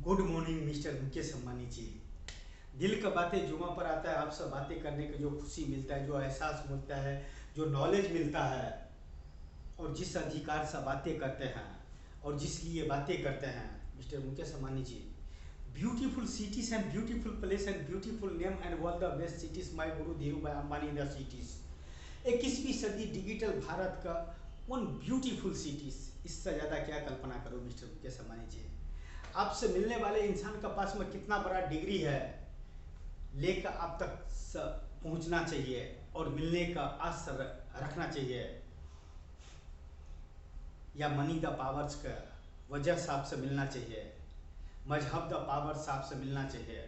Good morning mister Mukesh Ambani ji. दिल का बातें जुमा पर आता है, आपसे बातें करने का जो खुशी मिलता है, जो एहसास मिलता है, जो नॉलेज मिलता है, और जिस अधिकार से बातें करते हैं और जिस लिए बातें करते हैं mister Mukesh Ambani ji. Beautiful cities and beautiful place and beautiful name and one the best cities my guru Dhirubhai Ambani the cities. 21वीं सदी डिजिटल भारत का वन ब्यूटीफुल सिटीज, इससे ज़्यादा क्या कल्पना करो मिस्टर मुकेश अंबानी जी। आपसे मिलने वाले इंसान का पास में कितना बड़ा डिग्री है लेकर आप तक पहुंचना चाहिए और मिलने का आस रखना चाहिए, या मनी द पावर्स का वजह से आपसे मिलना चाहिए, मजहब द पावर से आपसे मिलना चाहिए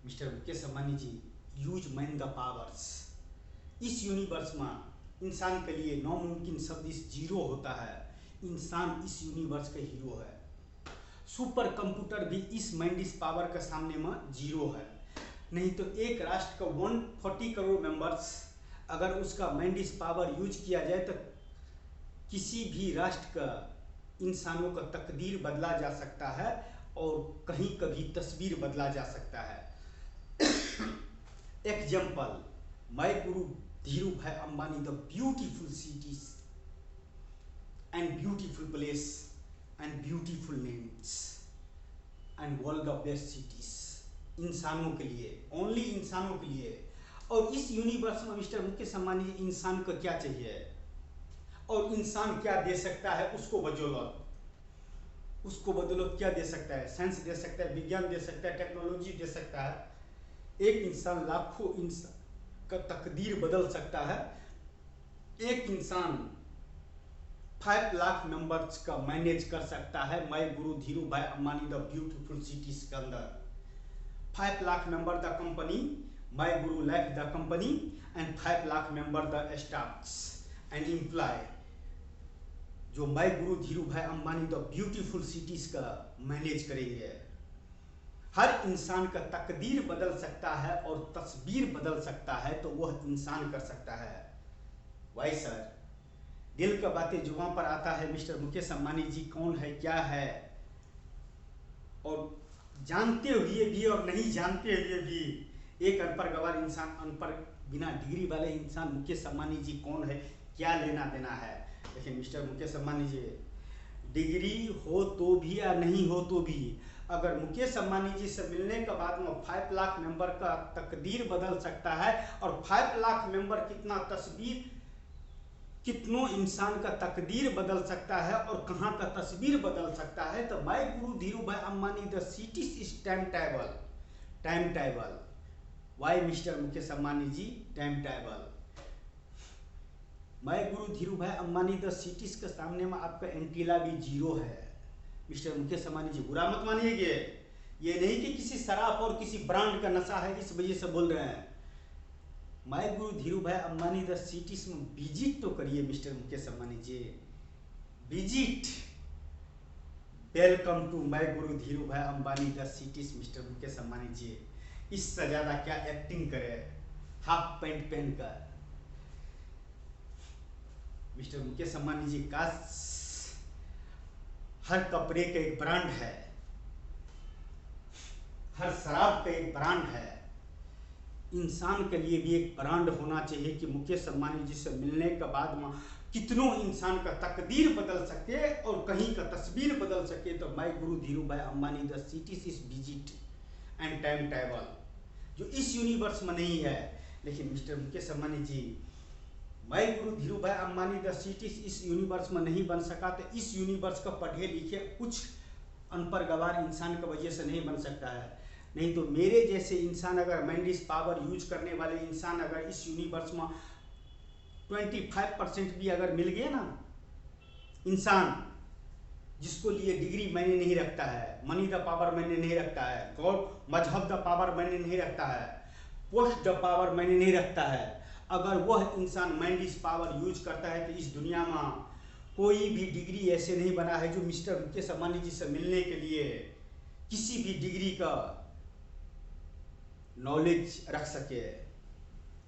mister Mukesh Ambani ji. Use man the powers. इस यूनिवर्स में इंसान के लिए नामुमकिन शब्द इस जीरो होता है। इंसान इस यूनिवर्स का हीरो है। सुपर कंप्यूटर भी इस माइंडिस पावर के सामने में जीरो है। नहीं तो एक राष्ट्र का 140 करोड़ मेंबर्स, अगर उसका माइंडिस पावर यूज किया जाए तो किसी भी राष्ट्र का इंसानों का तकदीर बदला जा सकता है और कहीं कभी तस्वीर बदला जा सकता है। Example, my guru Dhirubhai Ambani the beautiful cities and beautiful place and beautiful names and world of best cities. इंसानों के लिए, ओनली इंसानों के लिए। और इस यूनिवर्स में मिस्टर मुकेश अंबानी जी, इंसान को क्या चाहिए और इंसान क्या दे सकता है, उसको बदौलत क्या दे सकता है? साइंस दे सकता है, विज्ञान दे सकता है, टेक्नोलॉजी दे सकता है। एक इंसान लाखों इंसान का तकदीर बदल सकता है। एक इंसान 5 लाख मेंबर्स का मैनेज कर सकता है। My guru Dhirubhai Ambani the beautiful cities के अंदर 5 lakh member the company, my guru life the company and 5 lakh member the staffs and employ, जो my guru Dhirubhai Ambani the beautiful cities का मैनेज करेंगे। हर इंसान का तकदीर बदल सकता है और तस्वीर बदल सकता है तो वह इंसान कर सकता है। वाई सर, दिल का बातें जुबां पर आता है मिस्टर मुकेश अंबानी जी कौन है, क्या है, और जानते हुए भी और नहीं जानते हुए भी एक अनपढ़ गवार इंसान, अनपढ़ बिना डिग्री वाले इंसान मुकेश अंबानी जी कौन है, क्या लेना देना है। लेकिन मिस्टर मुकेश अंबानी जी, डिग्री हो तो भी या नहीं हो तो भी, अगर मुकेश अंबानी जी से मिलने के बाद में 5 लाख मेंबर का तकदीर बदल सकता है, और 5 लाख मेंबर कितना तस्वीर, कितनों इंसान का तकदीर बदल सकता है और कहाँ का तस्वीर बदल सकता है, तो my guru Dhirubhai Ambani the cities is time table. Why mister Mukesh Ambani ji time table? My guru Dhirubhai Ambani the cities के सामने में आपका एंटीला भी जीरो है मिस्टर मुकेश अंबानी जी। बुरा मत मानिएगा, ये नहीं कि किसी शराब और किसी ब्रांड का नशा है इस वजह से बोल रहे हैं। My guru Dhirubhai Ambani the cities में विजिट तो करिए mister Mukesh Ambani ji, visit. Welcome to my guru Dhirubhai Ambani the cities mister Mukesh Ambani ji. इससे ज्यादा क्या एक्टिंग करे हाफ पैंट पहन कर मिस्टर मुकेश अंबानी जी। काश हर कपड़े का एक ब्रांड है, हर शराब का एक ब्रांड है, इंसान के लिए भी एक ब्रांड होना चाहिए कि मुकेश अंबानी जी से मिलने के बाद में कितनों इंसान का तकदीर बदल सके और कहीं का तस्वीर बदल सके। तो my guru Dhirubhai Ambani the cities is visit and time table, जो इस यूनिवर्स में नहीं है। लेकिन mister Mukesh Ambani ji, my guru Dhirubhai Ambani the cities इस यूनिवर्स में नहीं बन सका तो इस यूनिवर्स का पढ़े लिखे कुछ अनपढ़ गवार इंसान की वजह से नहीं बन सकता है। नहीं तो मेरे जैसे इंसान, अगर माइंडिस पावर यूज करने वाले इंसान अगर इस यूनिवर्स में 25% भी अगर मिल गए ना, इंसान जिसको लिए डिग्री मैंने नहीं रखता है, मनी द पावर मैंने नहीं रखता है, गॉड मजहब द पावर मैंने नहीं रखता है, पोस्ट द पावर मैंने नहीं रखता है, अगर वह इंसान माइंडिस पावर यूज करता है तो इस दुनिया में कोई भी डिग्री ऐसे नहीं बना है जो मिस्टर मुकेश अंबानी जी से मिलने के लिए किसी भी डिग्री का नॉलेज रख सके।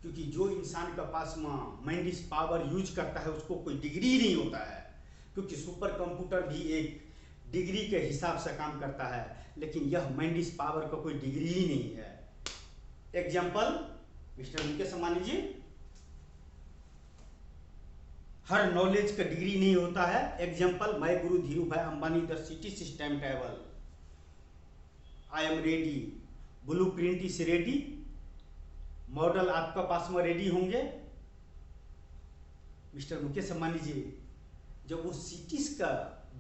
क्योंकि जो इंसान के पास में माइंडिस पावर यूज करता है उसको कोई डिग्री नहीं होता है। क्योंकि सुपर कंप्यूटर भी एक डिग्री के हिसाब से काम करता है, लेकिन यह मैंडिस पावर का कोई डिग्री ही नहीं है। एग्जाम्पल मिस्टर मुकेश अंबानी जी, हर नॉलेज का डिग्री नहीं होता है। Example my guru Dhirubhai Ambani, the city system table, I am ready, blue print is ready, model आपका पास में रेडी होंगे। मिस्टर मुकेश अंबानी जी, जब वो सिटीज का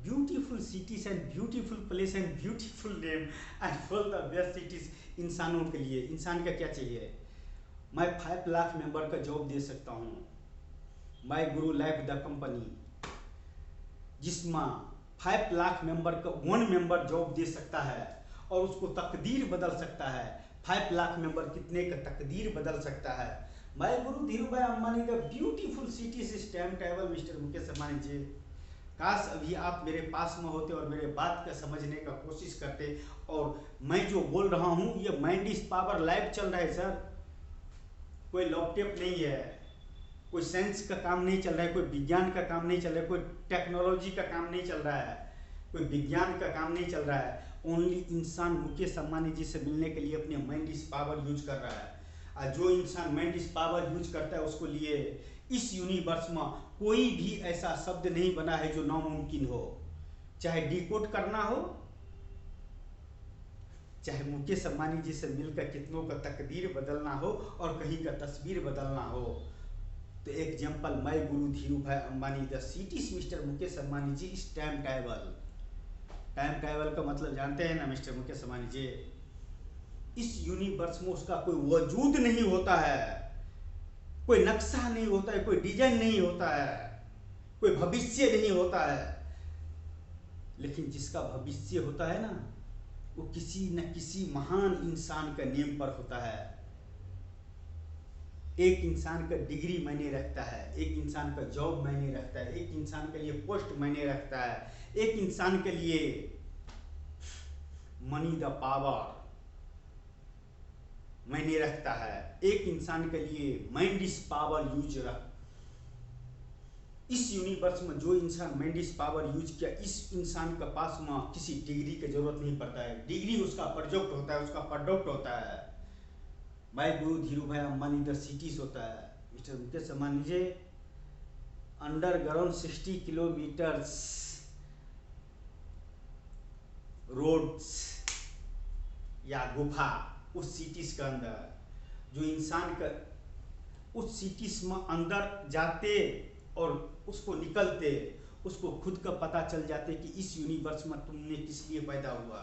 beautiful cities and beautiful place and beautiful name and for the best cities इंसानों के लिए, इंसान का क्या चाहिए? मैं 5 लाख मेंबर का जॉब दे सकता हूँ। My guru life the company, जिसमें 5 लाख मेंबर का 1 मेंबर जॉब दे सकता है और उसको तकदीर बदल सकता है। 5 लाख मेंबर कितने का तकदीर बदल सकता है? माय गुरु धीरू भाई अंबानी का beautiful city system table. Mister Mukesh Ambani ji, काश अभी आप मेरे पास में होते और मेरे बात का समझने का कोशिश करते। और मैं जो बोल रहा हूँ ये माइंडिस पावर लाइव चल रहा है सर, कोई लैपटॉप नहीं है, कोई साइंस का काम नहीं चल रहा है, कोई विज्ञान का काम नहीं चल रहा है, कोई टेक्नोलॉजी का काम नहीं चल रहा है, कोई विज्ञान का काम नहीं चल रहा है। ओनली इंसान मुकेश अंबानी जी से मिलने के लिए अपने माइंडिस पावर यूज कर रहा है। और जो इंसान माइंडिस पावर यूज करता है उसको लिए इस यूनिवर्स में कोई भी ऐसा शब्द नहीं बना है जो नामुमकिन हो। चाहे डिकोड करना हो, चाहे मुकेश अंबानी जी से मिलकर कितनों का तकदीर बदलना हो और कहीं का तस्वीर बदलना हो। तो example my guru Dhirubhai Ambani, the cities mister Mukesh Ambani ji इस टाइम टेबल। टाइम टेबल का मतलब जानते हैं ना मिस्टर मुकेश अंबानी जी? इस यूनिवर्स में उसका कोई वजूद नहीं होता है, कोई नक्शा नहीं होता है, कोई डिजाइन नहीं होता है, कोई भविष्य नहीं होता है। लेकिन जिसका भविष्य होता है ना, वो किसी न किसी महान इंसान का नेम पर होता है। एक इंसान का डिग्री मायने रखता है, एक इंसान का जॉब मायने रखता है, एक इंसान के लिए पोस्ट मायने रखता है, एक इंसान के लिए मनी द पावर मायने रखता है, एक इंसान के लिए माइंडिस पावर यूज रख। इस यूनिवर्स में जो इंसान माइंडिस पावर यूज किया, इस इंसान के पास में किसी डिग्री की जरूरत नहीं पड़ता है। डिग्री उसका प्रोजेक्ट होता है, उसका प्रोडक्ट होता है। My guru Dhirubhai Ambani the cities होता है। मिस्टर मुकेश अंबानी जी, अंडरग्राउंड 60 किलोमीटर्स रोड्स या गुफा उस सिटीज के अंदर, जो इंसान का उस सिटीज में अंदर जाते और उसको निकलते उसको खुद का पता चल जाते कि इस यूनिवर्स में तुमने किस लिए पैदा हुआ,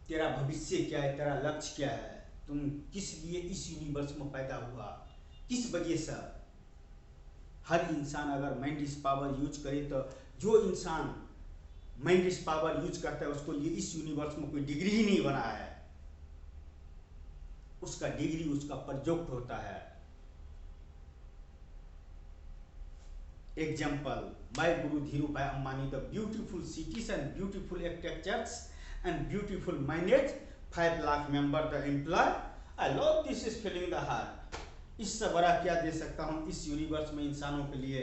तेरा भविष्य क्या है, तेरा लक्ष्य क्या है, तुम किस लिए इस यूनिवर्स में पैदा हुआ, किस वजह से। हर इंसान अगर माइंडिस पावर यूज करे, तो जो इंसान माइंडिस पावर यूज करता है उसको लिए इस यूनिवर्स में कोई डिग्री ही नहीं बना है। उसका डिग्री उसका प्रोजेक्ट होता है। Example my guru Dhirubhai Ambani, the beautiful cities and beautiful architectures and beautiful manage, 5 lakh member the employ, I love this is feeling the heart. इससे बड़ा क्या दे सकता हूँ इस यूनिवर्स में इंसानों के लिए?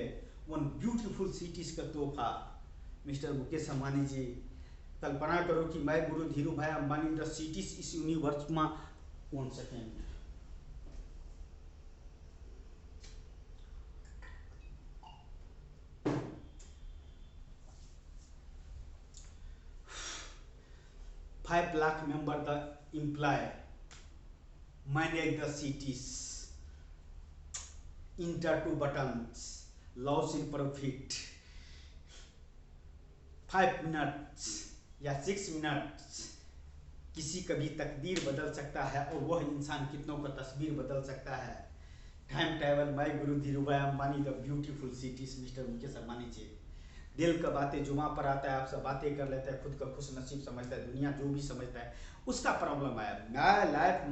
1 ब्यूटीफुल सिटीज का तोहफा। मिस्टर मुकेश अंबानी जी, कल्पना करो कि my guru Dhirubhai Ambani the cities इस यूनिवर्स में 1 second, $5 lakh member the employee, manage the cities, enter 2 buttons, loss in profit, 5 minutes या 6 मिनट्स किसी का भी तकदीर बदल सकता है और वह इंसान कितनों का तस्वीर बदल सकता है। Time table my guru Dhirubhai Ambani the beautiful cities mister Mukesh Ambani ji. दिल का बातें जुमा पर आता है, आपसे बातें कर लेता है, खुद का खुश नसीब समझता है, दुनिया जो भी समझता है उसका प्रॉब्लम है। My life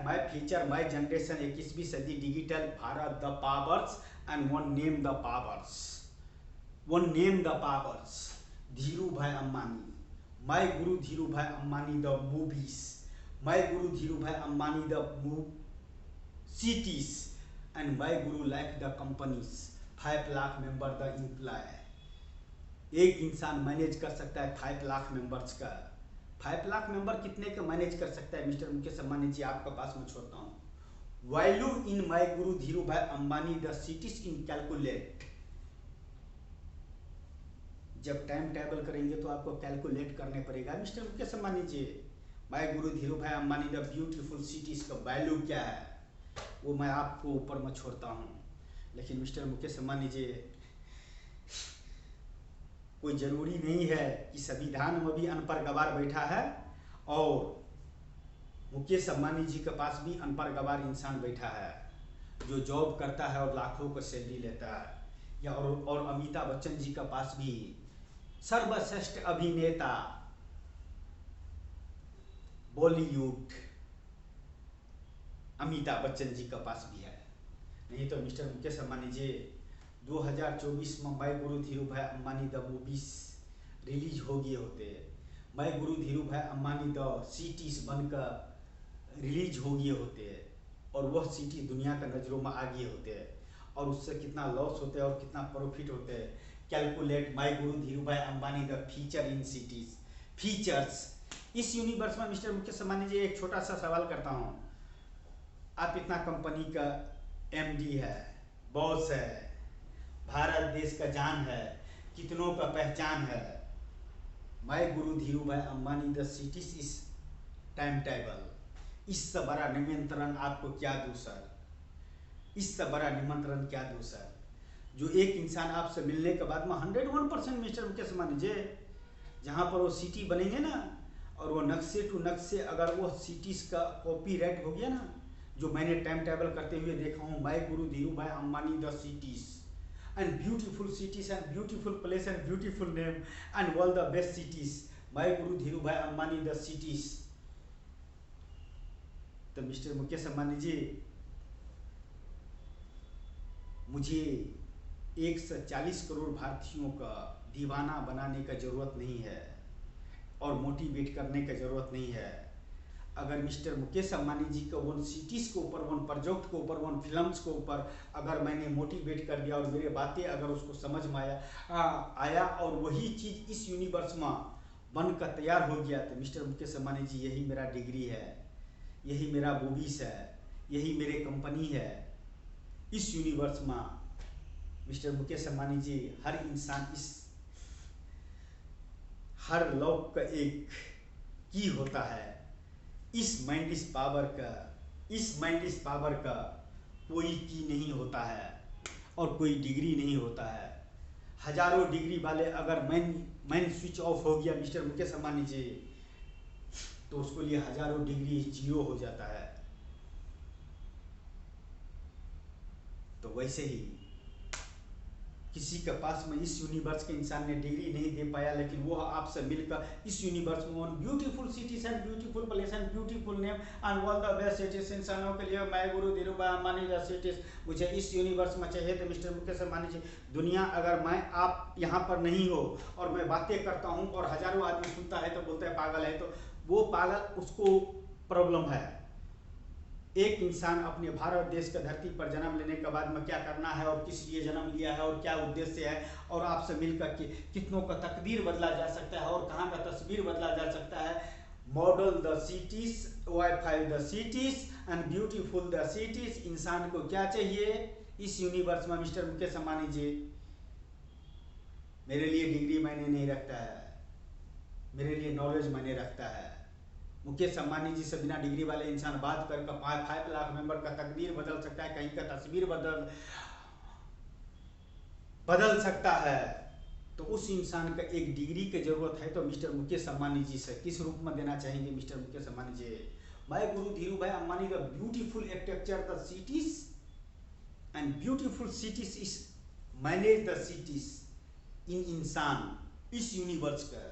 my future my generation, 21वीं सदी digital Bharat, the powers and one name the powers, one name the powers, Dhiru भाई Ambani, my guru Dhirubhai Ambani the movies, my guru Dhirubhai Ambani the cities and my guru like the companies, 5 lakh member the employee, एक इंसान manage कर सकता है 5 lakh members का। 5 lakh member कितने का manage कर सकता है मिस्टर मुकेश अंबानी जी, आपके पास मैं छोड़ता हूँ। Value in my guru Dhirubhai Ambani the cities in calculate. जब टाइम टेबल करेंगे तो आपको कैलकुलेट करने पड़ेगा mister Mukesh Ambani ji. My guru Dhirubhai Ambani the beautiful cities का वैल्यू क्या है वो मैं आपको ऊपर में छोड़ता हूँ। लेकिन मिस्टर मुकेश अंबानी जी, कोई जरूरी नहीं है कि संविधान में भी अनपढ़ गवार बैठा है और मुकेश अंबानी जी के पास भी अनपढ़ गवार इंसान बैठा है जो जॉब करता है और लाखों का सैलरी लेता है। या और अमिताभ बच्चन जी के पास भी सर्वश्रेष्ठ अभिनेता बॉलीवुड अमिताभ बच्चन जी के पास भी है। नहीं तो मिस्टर मुकेश अंबानी जी 2024 में my guru Dhirubhai Ambani the movies release हो गए होते, my guru Dhirubhai Ambani the cities बनकर रिलीज हो गए होते और वह सिटी दुनिया का नज़रों में आ गए होते और उससे कितना लॉस होते और कितना प्रॉफिट होते। Calculate my guru Dhirubhai Ambani the feature in cities features. इस यूनिवर्स में मिस्टर मुकेश अंबानी जी एक छोटा सा सवाल करता हूँ, आप इतना कंपनी का एमडी है, बॉस है, भारत देश का जान है, कितनों का पहचान है। My guru Dhirubhai Ambani the cities इस टाइम टेबल, इससे बड़ा निमंत्रण आपको क्या दूं सर, इससे बड़ा निमंत्रण क्या दूं सर। जो एक इंसान आपसे मिलने के बाद में 101% मिस्टर मुकेश अंबानी जी, जहाँ पर वो सिटी बनेंगे ना और वो नक्शे टू नक्शे अगर वो सिटीज का कॉपीराइट हो गया ना, जो मैंने टाइम टेबल करते हुए देखा हूँ, my guru Dhirubhai Ambani the cities and beautiful cities and beautiful place and beautiful name and all the best cities, my guru Dhiru भाई अंबानी the cities। तो मिस्टर मुकेश अंबानी जी, मुझे 140 करोड़ भारतीयों का दीवाना बनाने का जरूरत नहीं है और मोटिवेट करने का जरूरत नहीं है। अगर मिस्टर मुकेश अंबानी जी को वन सिटीज़ के ऊपर, वन प्रोजेक्ट के ऊपर, वन फिल्म्स के ऊपर अगर मैंने मोटिवेट कर दिया और मेरे बातें अगर उसको समझ में आया और वही चीज़ इस यूनिवर्स में बनकर तैयार हो गया, तो मिस्टर मुकेश अंबानी जी यही मेरा डिग्री है, यही मेरा मूवीज है, यही मेरे कंपनी है। इस यूनिवर्स में मिस्टर मुकेश अंबानी जी, हर इंसान इस हर लोग का एक की होता है। इस माइंड इस पावर का कोई की नहीं होता है और कोई डिग्री नहीं होता है। हजारों डिग्री वाले अगर मैन स्विच ऑफ हो गया मिस्टर मुकेश अंबानी जी, तो उसके लिए हजारों डिग्री जीरो हो जाता है। तो वैसे ही किसी के पास में इस यूनिवर्स के इंसान ने डिग्री नहीं दे पाया, लेकिन वो आपसे मिलकर इस यूनिवर्स में one beautiful cities and beautiful place and beautiful name and all the best cities इंसानों के लिए my guru Dhirubhai Ambani the cities मुझे इस यूनिवर्स में चाहिए। तो मिस्टर मुकेश अंबानी जी, दुनिया अगर मैं आप यहाँ पर नहीं हो और मैं बातें करता हूँ और हजारों आदमी सुनता है तो बोलता है पागल है, तो वो पागल उसको प्रॉब्लम है। एक इंसान अपने भारत देश के धरती पर जन्म लेने के बाद में क्या करना है और किस लिए जन्म लिया है और क्या उद्देश्य है और आपसे मिलकर के कितनों का तकदीर बदला जा सकता है और कहाँ का तस्वीर बदला जा सकता है। Model the cities, wifi the cities and beautiful the cities. इंसान को क्या चाहिए इस यूनिवर्स में मिस्टर मुकेश अंबानी जी? मेरे लिए डिग्री मायने नहीं रखता है, मेरे लिए नॉलेज मायने रखता है। मुकेश अंबानी जी से बिना डिग्री वाले इंसान बात करके 5 लाख मेंबर का तकदीर बदल सकता है, कहीं का तस्वीर बदल सकता है। तो उस इंसान का एक डिग्री की जरूरत है, तो मिस्टर मुकेश अंबानी जी से किस रूप में देना चाहेंगे mister Mukesh Ambani ji? My guru Dhirubhai Ambani the beautiful architecture the cities and beautiful cities is manage the cities इन इंसान इस यूनिवर्स का।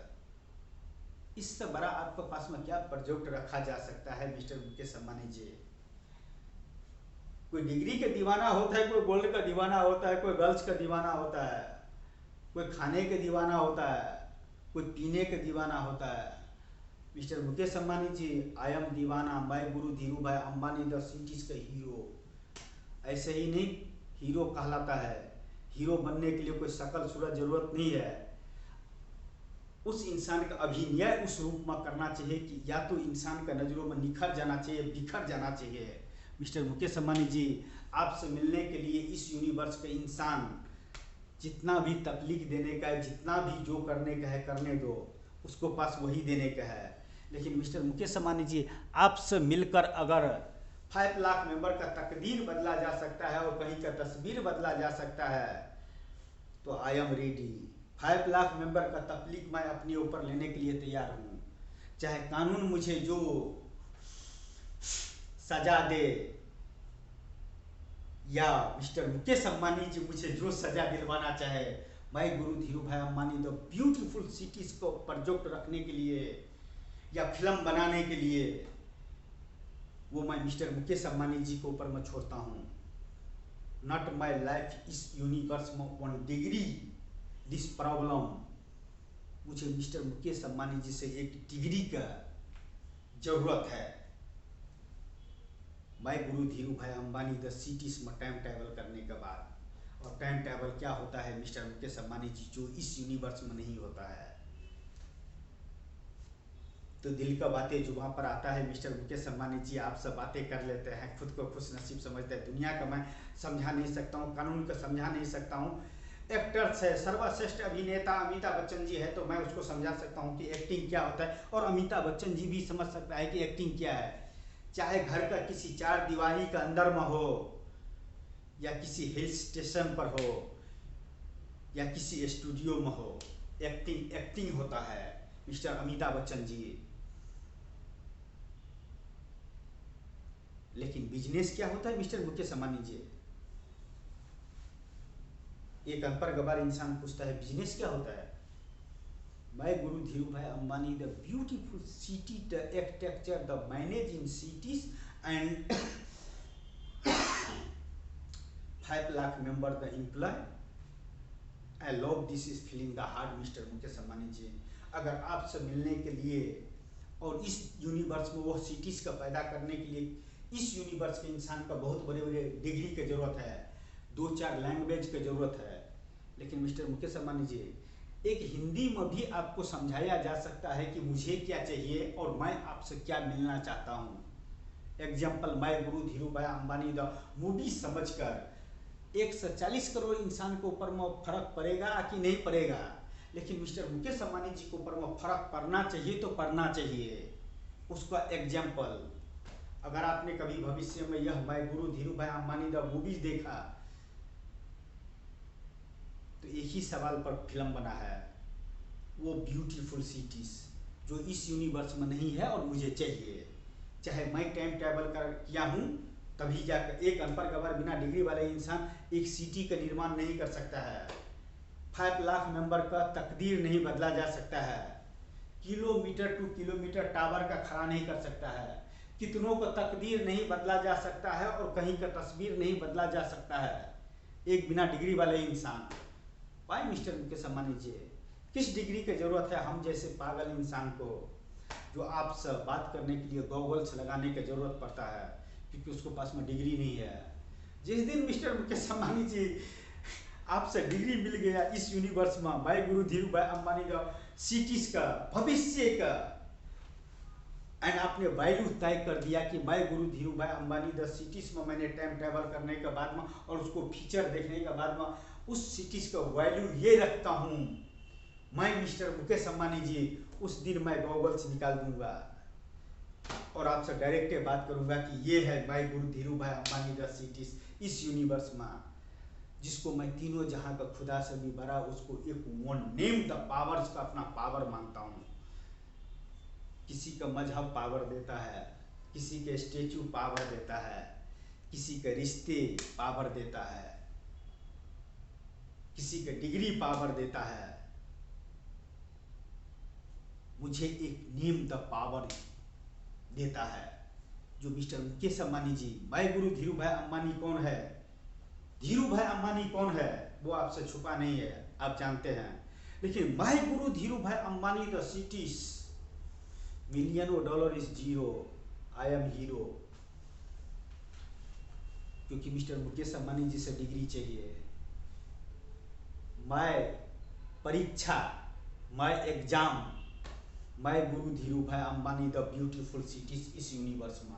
इससे बड़ा आपके पास में क्या प्रोजेक्ट रखा जा सकता है मिस्टर मुकेश अंबानी जी? कोई डिग्री का दीवाना होता है, कोई गोल्ड का दीवाना होता है, कोई गर्ल्स का दीवाना होता है, कोई खाने का दीवाना होता है, कोई पीने का दीवाना होता है। Mister Mukesh Ambani ji, I am दीवाना my guru Dhirubhai Ambani the cities का हीरो। ऐसे ही नहीं हीरो कहलाता है, हीरो बनने के लिए कोई शकल सूरत जरूरत नहीं है। उस इंसान का अभिनय उस रूप में करना चाहिए कि या तो इंसान का नज़रों में निखर जाना चाहिए, बिखर जाना चाहिए। मिस्टर मुकेश अंबानी जी, आपसे मिलने के लिए इस यूनिवर्स का इंसान जितना भी तकलीफ देने का है, जितना भी जो करने का है करने दो, उसको पास वही देने का है। लेकिन मिस्टर मुकेश अंबानी जी, आपसे मिलकर अगर 5 लाख मेंबर का तकदीर बदला जा सकता है और कहीं का तस्वीर बदला जा सकता है, तो I am ready. 5 lakh member का तकलीफ मैं अपने ऊपर लेने के लिए तैयार हूँ। चाहे कानून मुझे जो सजा दे, या मिस्टर मुकेश अंबानी जी मुझे जो सजा दिलवाना चाहे, मैं guru Dhirubhai Ambani the beautiful cities को प्रोजेक्ट रखने के लिए या फिल्म बनाने के लिए, वो मैं मिस्टर मुकेश अंबानी जी के ऊपर मैं छोड़ता हूँ। नॉट माई लाइफ इस यूनिवर्स में 1 डिग्री दिस प्रॉब्लम। मुझे मिस्टर मुकेश अंबानी जी से 1 डिग्री का जरूरत है। मैं guru Dhirubhai Ambani the cities में टाइम ट्रैवल करने के बाद, और टाइम ट्रैवल क्या होता है मिस्टर मुकेश अंबानी जी, जो इस यूनिवर्स में नहीं होता है। तो दिल का बातें जुबान पर आता है मिस्टर मुकेश अंबानी जी, आप सब बातें कर लेते हैं, खुद को खुश नसीब समझते हैं। दुनिया का मैं समझा नहीं सकता हूँ, कानून का समझा नहीं सकता हूँ। एक्टर्स है, सर्वश्रेष्ठ अभिनेता अमिताभ बच्चन जी है, तो मैं उसको समझा सकता हूँ कि एक्टिंग क्या होता है, और अमिताभ बच्चन जी भी समझ सकता है कि एक्टिंग क्या है। चाहे घर का किसी 4 दीवारी का अंदर में हो, या किसी हिल स्टेशन पर हो, या किसी स्टूडियो में हो, एक्टिंग एक्टिंग होता है मिस्टर अमिताभ बच्चन जी। लेकिन बिजनेस क्या होता है मिस्टर मुकेश अंबानी जी? एक अनपढ़ गवार इंसान पूछता है बिजनेस क्या होता है? मैं guru Dhirubhai Ambani the beautiful city the architecture the managing cities and 5 lakh member the employ. I love this is feeling the heart mister Mukesh Ambani ji. अगर आपसे मिलने के लिए और इस यूनिवर्स में वो सिटीज का पैदा करने के लिए इस यूनिवर्स के इंसान का बहुत बड़े बड़े डिग्री की जरूरत है, 2-4 लैंग्वेज की जरूरत है। लेकिन मिस्टर मुकेश अंबानी जी, एक हिंदी में भी आपको समझाया जा सकता है कि मुझे क्या चाहिए और मैं आपसे क्या मिलना चाहता हूँ। एग्जाम्पल, मैं guru Dhirubhai Ambani the movie समझकर 140 करोड़ इंसान के ऊपर में फर्क पड़ेगा कि नहीं पड़ेगा, लेकिन मिस्टर मुकेश अंबानी जी के ऊपर में फर्क पड़ना चाहिए तो पड़ना चाहिए। उसका एग्जाम्पल, अगर आपने कभी भविष्य में यह मैं guru Dhirubhai Ambani the movies देखा, तो एक ही सवाल पर फिल्म बना है, वो ब्यूटीफुल सिटीज जो इस यूनिवर्स में नहीं है और मुझे चाहिए। चाहे मैं टाइम ट्रैवल कर किया हूँ, तभी जाकर एक अनपढ़ गवार बिना डिग्री वाले इंसान एक सिटी का निर्माण नहीं कर सकता है। 5 लाख मेंबर का तकदीर नहीं बदला जा सकता है। किलोमीटर टू किलोमीटर टावर का खड़ा नहीं कर सकता है। कितनों का तकदीर नहीं बदला जा सकता है और कहीं का तस्वीर नहीं बदला जा सकता है एक बिना डिग्री वाले इंसान। वाई मिस्टर मुकेश अंबानी जी, किस डिग्री की जरूरत है हम जैसे पागल इंसान को, जो आपसे बात करने के लिए गॉगल्स लगाने की जरूरत पड़ता है क्योंकि उसको पास में डिग्री नहीं है। जिस दिन मिस्टर मुकेश अंबानी जी आपसे डिग्री मिल गया इस यूनिवर्स में, भाई गुरु धीरू भाई अंबानी का सिटीज का भविष्य का, एंड आपने वैल्यू तय कर दिया कि मैं guru Dhirubhai Ambani the cities में मैंने टाइम ट्रैवल करने के बाद में और उसको फीचर देखने के बाद में उस सिटीज का वैल्यू ये रखता हूँ, मैं मिस्टर मुकेश अंबानी जी उस दिन मैं गॉगल्स निकाल दूंगा और आपसे डायरेक्ट बात करूंगा कि ये है मैं guru Dhirubhai Ambani the cities इस यूनिवर्स में, जिसको मैं तीनों जहां का खुदा से भी बड़ा, उसको एक वन नेम द पावर्स का अपना पावर मानता हूँ। किसी का मजहब पावर देता है, किसी के स्टेचू पावर देता है, किसी के रिश्ते पावर देता है, किसी के डिग्री पावर देता है। मुझे एक नेम द पावर देता है जो मिस्टर मुकेश अंबानी जी। मैं गुरु धीरू भाई अंबानी कौन है, धीरू भाई अंबानी कौन है, वो आपसे छुपा नहीं है, आप जानते हैं। लेकिन मैं guru Dhirubhai Ambani the cities, $1,000,000 is zero, I am hero. क्योंकि मिस्टर मुकेश अंबानी जी से डिग्री चाहिए। मैं परीक्षा my exam, my guru Dhirubhai Ambani the beautiful cities इस यूनिवर्स में।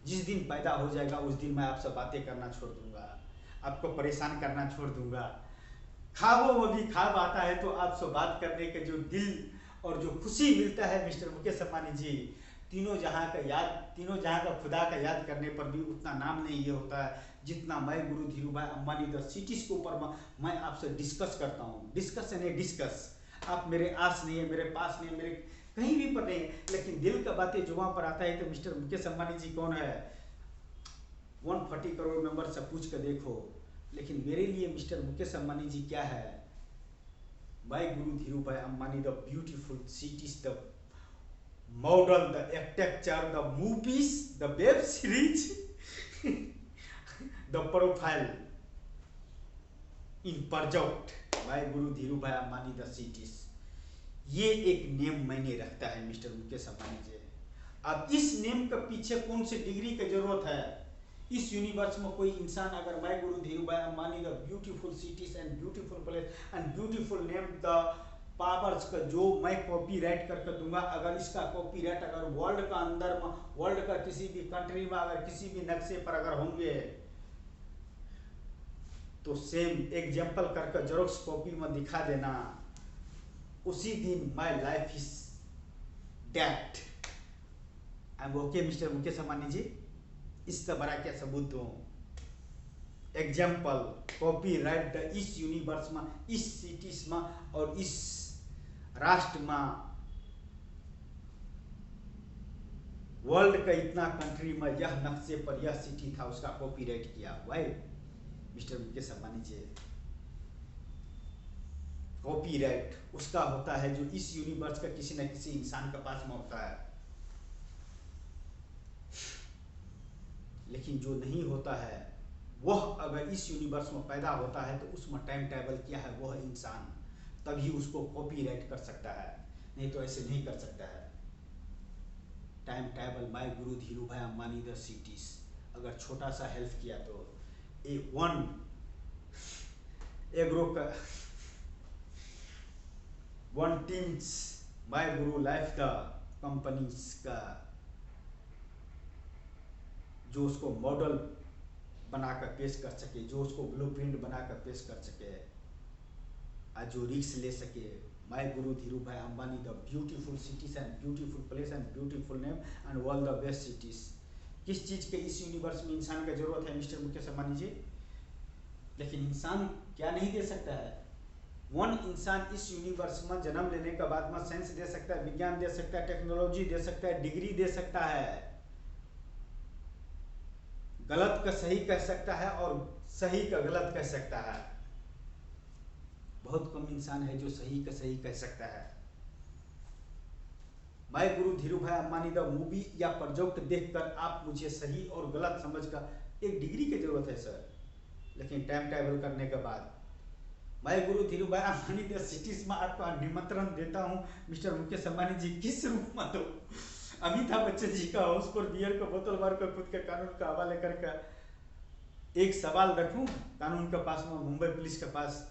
जिस दिन पैदा हो जाएगा उस दिन मैं आपसे बातें करना छोड़ दूंगा, आपको परेशान करना छोड़ दूंगा। ख्वाबों में भी ख्वाब आता है तो आपसे बात करने के जो दिल और जो खुशी मिलता है मिस्टर मुकेश अंबानी जी, तीनों जहां का खुदा का याद करने पर भी उतना नाम नहीं ये होता है जितना मैं guru Dhirubhai Ambani the cities के ऊपर मैं आपसे डिस्कस करता हूँ। डिस्कस यानी डिस्कस, आप मेरे आस नहीं है, मेरे पास नहीं है, मेरे कहीं भी पर नहीं है, लेकिन दिल का बातें जुबान पर आता है तो मिस्टर मुकेश अंबानी जी कौन है 140 करोड़ मेंबर से पूछ कर देखो। लेकिन मेरे लिए मिस्टर मुकेश अंबानी जी क्या है? My guru Dhirubhai Ambani the beautiful cities, the model, the architecture, the movies, the web series, the profile in project my guru Dhirubhai Ambani the cities. ये एक नेम मैंने रखता है मिस्टर मुकेश अंबानी जी। अब इस नेम के पीछे कौन सी डिग्री की जरूरत है? इस यूनिवर्स में कोई इंसान अगर my guru Dhirubhai Ambani the beautiful cities and beautiful place and beautiful name the powers का जो मैं कॉपीराइट करके दूंगा, अगर इसका कॉपीराइट अगर वर्ल्ड का अंदर में, वर्ल्ड का किसी भी कंट्री में अगर किसी भी नक्शे पर अगर होंगे तो सेम एग्जाम्पल करके जेरोक्स कॉपी में दिखा देना, उसी दिन my life is date. I am okay mister Mukesh Ambani ji, इससे बड़ा क्या सबूत दूं? एग्जाम्पल कॉपीराइट द इस यूनिवर्स में, इस सिटीज में और इस राष्ट्र में, वर्ल्ड का इतना कंट्री में यह नक्शे पर यह सिटी था उसका कॉपीराइट किया। वाई मिस्टर मुकेश अंबानी जी? कॉपीराइट उसका होता है जो इस यूनिवर्स का किसी न किसी इंसान के पास में होता है, लेकिन जो नहीं होता है वह अगर इस यूनिवर्स में पैदा होता है तो उसमें टाइम ट्रैवल किया है वह इंसान, तभी उसको कॉपीराइट कर सकता है, नहीं तो ऐसे नहीं कर सकता है। Time travel my guru Dhirubhai Ambani the cities, अगर छोटा सा हेल्प किया तो एग्रो का one teams my guru life the companies का जो उसको मॉडल बनाकर पेश कर सके, जो उसको ब्लूप्रिंट बनाकर पेश कर सके, आज जो रिस्क ले सके। My guru Dhirubhai Ambani the beautiful cities and beautiful place and beautiful name and world the best cities. किस चीज के इस यूनिवर्स में इंसान की जरूरत है मिस्टर मुकेश अंबानी जी? लेकिन इंसान क्या नहीं दे सकता है? वन इंसान इस यूनिवर्स में जन्म लेने के बाद में साइंस दे सकता है, विज्ञान दे सकता है, टेक्नोलॉजी दे सकता है, डिग्री दे सकता है, गलत का सही कह सकता है और सही का गलत कह सकता है। बहुत कम इंसान है जो सही का सही कह सकता है। My guru Dhirubhai Ambani the movie या प्रोजेक्ट देखकर आप मुझे सही और गलत समझकर एक डिग्री की जरूरत है सर, लेकिन टाइम ट्रैवल करने के बाद my guru Dhirubhai Ambani the cities में आपका निमंत्रण देता हूं मिस्टर मुकेश अंबानी जी। किस रूप में? तो अमिताभ बच्चन जी का हाउस पर बियर का बोतल मार कर खुद के कानून का हवाले करके एक सवाल रखूं कानून के पास में, मुंबई पुलिस के पास।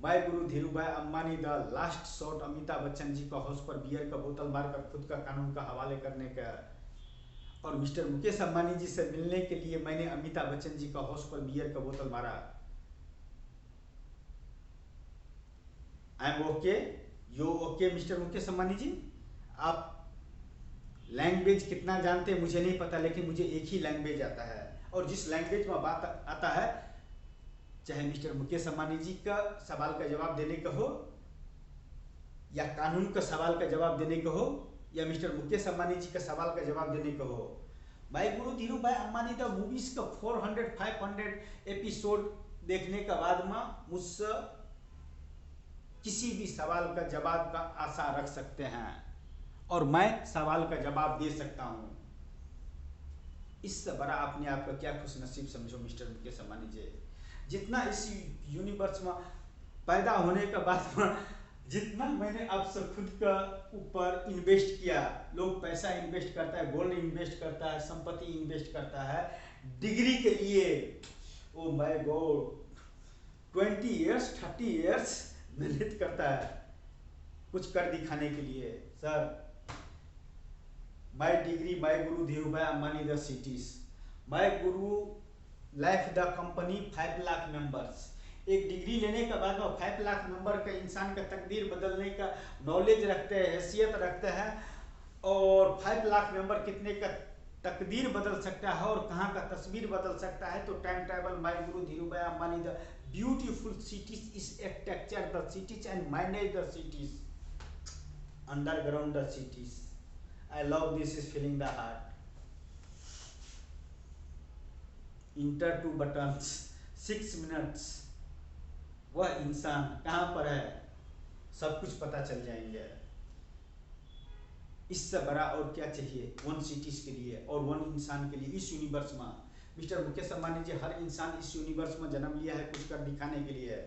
My guru Dhirubhai Ambani the last shot Amitabh Bachchan ji का हाउस पर बियर का बोतल मारकर खुद का कानून का हवाले करने का, और मिस्टर मुकेश अंबानी जी से मिलने के लिए मैंने अमिताभ बच्चन जी का हाउस पर बियर का बोतल मारा। I am okay, you okay mister Mukesh Ambani ji? आप लैंग्वेज कितना जानते हैं मुझे नहीं पता, लेकिन मुझे एक ही लैंग्वेज आता है, और जिस लैंग्वेज में बात आता है, चाहे मिस्टर मुकेश अंबानी जी का सवाल का जवाब देने का हो या कानून का सवाल का जवाब देने का हो या मिस्टर मुकेश अंबानी जी का सवाल का जवाब देने का हो, my guru Dhirubhai Ambani the movies का 400-500 एपिसोड देखने के बाद में मुझसे किसी भी सवाल का जवाब का आशा रख सकते हैं और मैं सवाल का जवाब दे सकता हूं। इससे बड़ा अपने आप का क्या खुश नसीब समझो मिस्टर मुकेश अंबानी जी। जितना इस यूनिवर्स में पैदा होने के बाद में जितना मैंने आपसे खुद का ऊपर इन्वेस्ट किया, लोग पैसा इन्वेस्ट करता है, गोल्ड इन्वेस्ट करता है, संपत्ति इन्वेस्ट करता है डिग्री के लिए, oh my God 20 years 30 years मेहनत करता है, कुछ कर दिखाने के लिए। Sir, my degree, my guru Dhirubhai Ambani the cities, my guru life the company 5 lakh members. एक डिग्री लेने के बाद में 5 लाख मेंबर का इंसान का तकदीर बदलने का नॉलेज रखते हैं, हैसियत रखते हैं। और 5 लाख मेंबर कितने का तकदीर बदल सकता है और कहाँ का तस्वीर बदल सकता है। तो time table my guru Dhirubhai Ambani the beautiful cities is structure the cities and manage the cities, underground the cities. I love this is feeling the heart. Enter 2 buttons, 6 minutes। वह इंसान कहाँ पर है, सब कुछ पता चल जाएंगे। इससे बड़ा और क्या चाहिए वन सिटीज के लिए और वन इंसान के लिए इस यूनिवर्स में। मिस्टर मुकेश अंबानी जी, हर इंसान इस यूनिवर्स में जन्म लिया है कुछ कर दिखाने के लिए।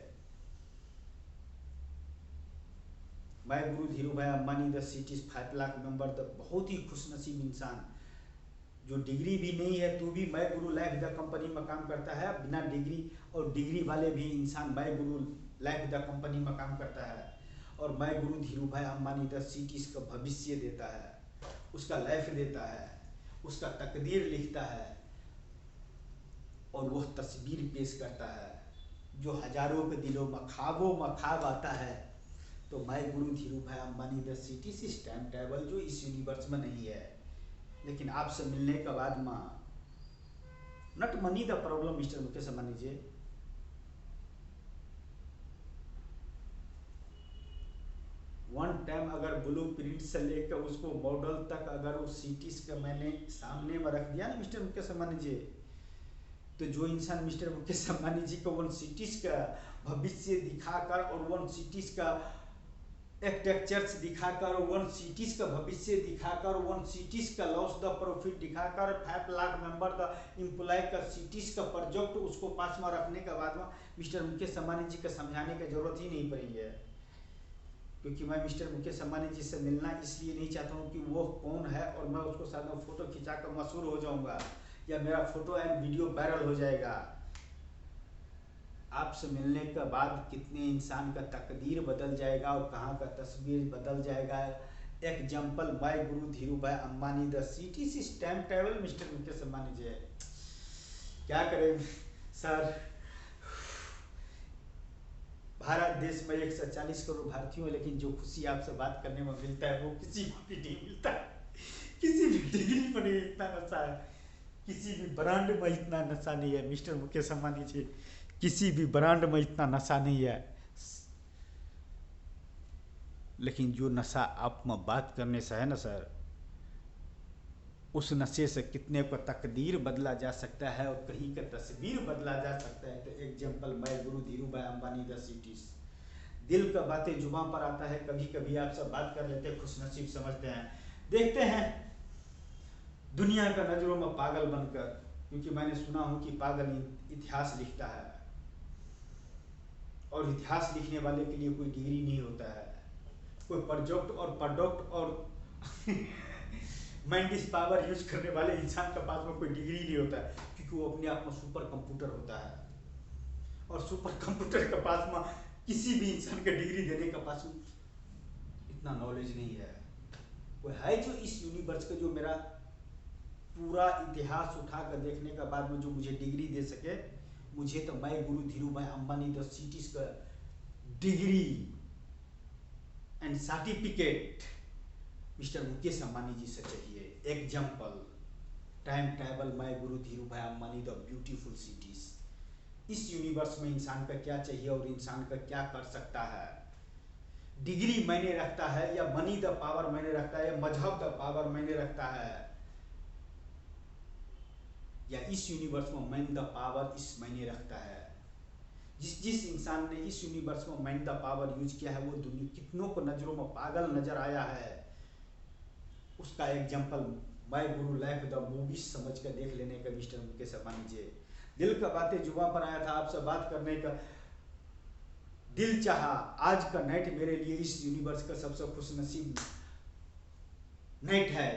My guru Dhirubhai Ambani the cities 5 lakh member the, बहुत ही खुशनसीब इंसान जो डिग्री भी नहीं है तो भी my guru life the company में काम करता है बिना डिग्री, और डिग्री वाले भी इंसान my guru life the company में काम करता है। और my guru Dhirubhai Ambani the cities का भविष्य देता है, उसका लाइफ देता है, उसका तकदीर लिखता है और वह तस्वीर पेश करता है जो हजारों के दिलों में ख्वाबों में ख्वाब आता है। तो my guru Dhirubhai Ambani the cities इस टाइम टेबल जो इस यूनिवर्स में नहीं है, लेकिन आपसे मिलने के बाद में not money the problem mister Mukesh Ambani ji. One time अगर ब्लू प्रिंट से लेकर उसको मॉडल तक अगर उस सिटीज का मैंने सामने में रख दिया ना मिस्टर मुकेश अंबानी जी, तो जो इंसान मिस्टर मुकेश अंबानी जी को वन सिटीज का भविष्य दिखाकर और वन सिटीज का एक्टेक्चर्स दिखाकर, वन सिटीज का भविष्य दिखाकर, वन सिटीज का लॉस द प्रॉफिट दिखाकर, 5 लाख मेंबर द एम्प्लॉय का सिटीज का प्रोजेक्ट उसको पास में रखने के बाद में मिस्टर मुकेश अंबानी जी का समझाने की जरूरत ही नहीं पड़ी है। क्योंकि मैं मिस्टर मुकेश अंबानी जी से मिलना इसलिए नहीं चाहता हूँ कि वो कौन है और मैं उसको साथ में फोटो खिंचाकर मशहूर हो जाऊंगा या मेरा फोटो एंड वीडियो वायरल हो जाएगा। आपसे मिलने के बाद कितने इंसान का तकदीर बदल जाएगा और कहाँ का तस्वीर बदल जाएगा। Example my guru Dhirubhai Ambani the cities is time table mister Mukesh Ambani ji. क्या करें सर, भारत देश में 140 करोड़ भारतीयों, लेकिन जो खुशी आपसे बात करने में मिलता है वो किसी को भी नहीं मिलता। किसी भी डिग्री पर नहीं इतना नशा है, किसी भी ब्रांड में इतना नशा नहीं है मिस्टर मुकेश अंबानी जी, किसी भी ब्रांड में इतना नशा नहीं है। लेकिन जो नशा आप में बात करने से है ना सर, उस नशे से कितने को तकदीर बदला जा सकता है और कहीं का तस्वीर बदला जा सकता है। तो example my guru Dhirubhai Ambani the cities. दिल का बातें जुबां पर आता है, कभी कभी आपसे बात कर लेते हैं, खुशनसीब समझते हैं। देखते हैं दुनिया का नजरों में पागल बनकर, क्योंकि मैंने सुना हूं कि पागल इतिहास लिखता है और इतिहास लिखने वाले के लिए कोई डिग्री नहीं होता है, कोई प्रोजेक्ट और प्रोडक्ट और माइंड पावर यूज करने वाले इंसान के पास में कोई डिग्री नहीं होता है, क्योंकि वो अपने आप में सुपर कंप्यूटर होता है। और सुपर कंप्यूटर के पास में किसी भी इंसान का डिग्री देने के पास में इतना नॉलेज नहीं है। कोई है जो इस यूनिवर्स का जो मेरा पूरा इतिहास उठा कर देखने के बाद में जो मुझे डिग्री दे सके। मुझे तो my guru Dhirubhai Ambani the cities का degree and certificate mister Mukesh Ambani ji से चाहिए। Example time table my guru Dhirubhai Ambani the beautiful cities. इस यूनिवर्स में इंसान का क्या चाहिए और इंसान का क्या कर सकता है। डिग्री मायने रखता है या मनी द पावर मायने रखता है या मजहब द पावर मायने रखता है, या इस यूनिवर्स में मैन द पावर इस मायने रखता है। जिस इंसान ने इस यूनिवर्स में मैन द पावर यूज किया है वो दुनिया कितनों को नजरों में पागल नजर आया है। उसका example my guru life the movies समझ कर देख लेने का मिस्टर मुकेश अंबानी जी। दिल का बातें जुबां पर आया था, आपसे बात करने का दिल चाहा। आज का नाइट मेरे लिए इस यूनिवर्स का सबसे खुशनसीब नाइट है।